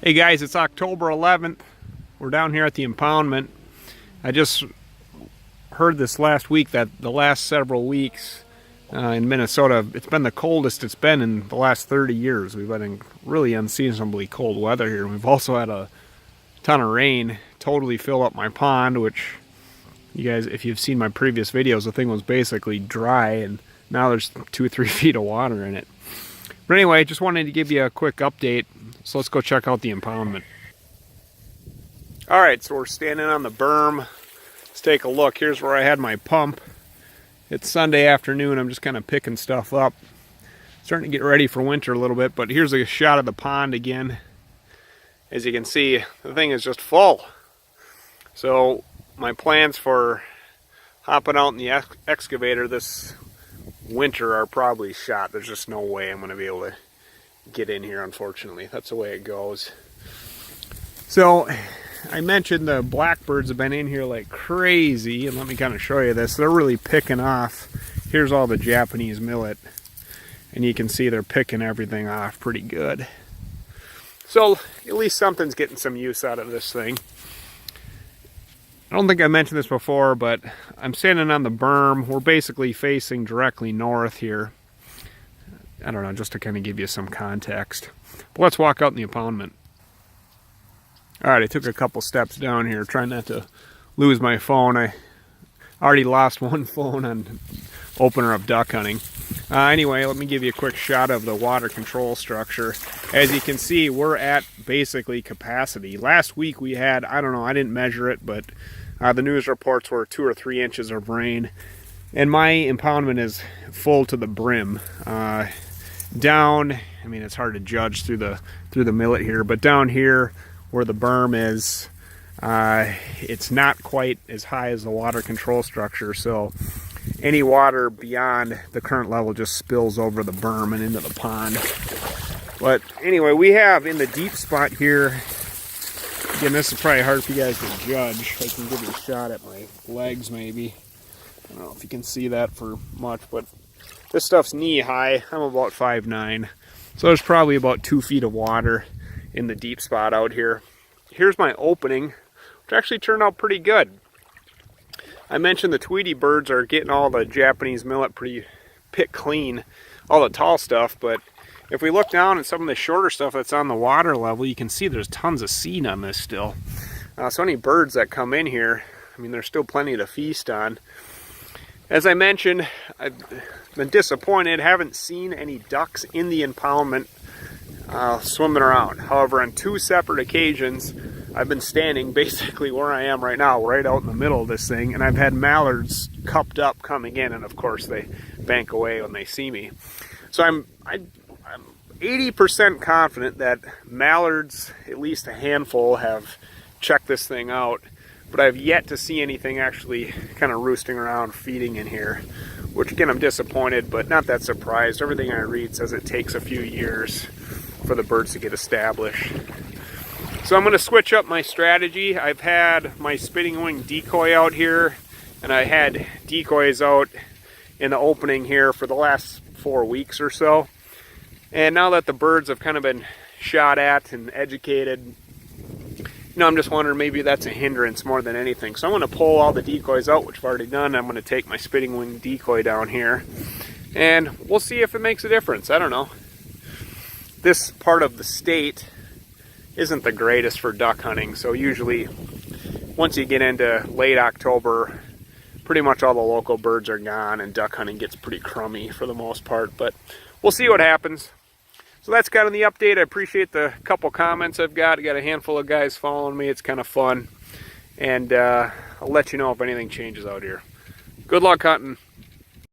Hey guys, it's October 11th. We're down here at the impoundment. I just heard this last week that the last several weeks in Minnesota, it's been the coldest it's been in the last 30 years. We've been in really unseasonably cold weather here. We've also had a ton of rain, totally fill up my pond, which you guys, if you've seen my previous videos, the thing was basically dry, and now there's 2 or 3 feet of water in it. But anyway, just wanted to give you a quick update. So let's go check out the impoundment. All right, so we're standing on the berm. Let's take a look. Here's where I had my pump. It's Sunday afternoon. I'm just kind of picking stuff up. Starting to get ready for winter a little bit, but here's a shot of the pond again. As you can see, the thing is just full. So my plans for hopping out in the excavator this winter are probably shot. There's just no way I'm going to be able to get in here, unfortunately. That's the way it goes. So I mentioned the blackbirds have been in here like crazy, and let me kind of show you this. They're really picking off. Here's all the Japanese millet, and you can see they're picking everything off pretty good. So at least something's getting some use out of this thing. I don't think I mentioned this before, but I'm standing on the berm. We're basically facing directly north here. I don't know, just to kind of give you some context. But let's walk out in the impoundment. All right, I took a couple steps down here, trying not to lose my phone. I already lost one phone on opener of duck hunting. Anyway, let me give you a quick shot of the water control structure. As you can see, we're at basically capacity. Last week we had, I don't know, I didn't measure it, but the news reports were 2 or 3 inches of rain. And my impoundment is full to the brim. Down, I mean, it's hard to judge through the millet here, but down here where the berm is, it's not quite as high as the water control structure, so any water beyond the current level just spills over the berm and into the pond. But anyway, we have in the deep spot here, again, this is probably hard for you guys to judge. I can give you a shot at my legs maybe. I don't know if you can see that for much, but this stuff's knee high. I'm about 5'9", so there's probably about 2 feet of water in the deep spot out here. Here's my opening, which actually turned out pretty good. I mentioned the Tweety birds are getting all the Japanese millet pretty picked clean, all the tall stuff, but if we look down at some of the shorter stuff that's on the water level, you can see there's tons of seed on this still. So any birds that come in here, I mean, there's still plenty to feast on. As I mentioned, I've been disappointed, haven't seen any ducks in the impoundment swimming around. However, on 2 separate occasions, I've been standing basically where I am right now, right out in the middle of this thing, and I've had mallards cupped up coming in, and of course they bank away when they see me. So I'm 80% confident that mallards, at least a handful, have checked this thing out. But I've yet to see anything actually kind of roosting around, feeding in here, which again, I'm disappointed, but not that surprised. Everything I read says it takes a few years for the birds to get established. So I'm going to switch up my strategy. I've had my spitting wing decoy out here, and I had decoys out in the opening here for the last 4 weeks or so. And now that the birds have kind of been shot at and educated, I'm just wondering maybe that's a hindrance more than anything. So I'm going to pull all the decoys out, which I've already done. I'm going to take my spitting wing decoy down here, and we'll see if it makes a difference. I don't know. This part of the state isn't the greatest for duck hunting, so usually once you get into late October, pretty much all the local birds are gone and duck hunting gets pretty crummy for the most part, but we'll see what happens. So that's kind of the update. I appreciate the couple comments I've got. I got a handful of guys following me. It's kind of fun. And I'll let you know if anything changes out here. Good luck hunting.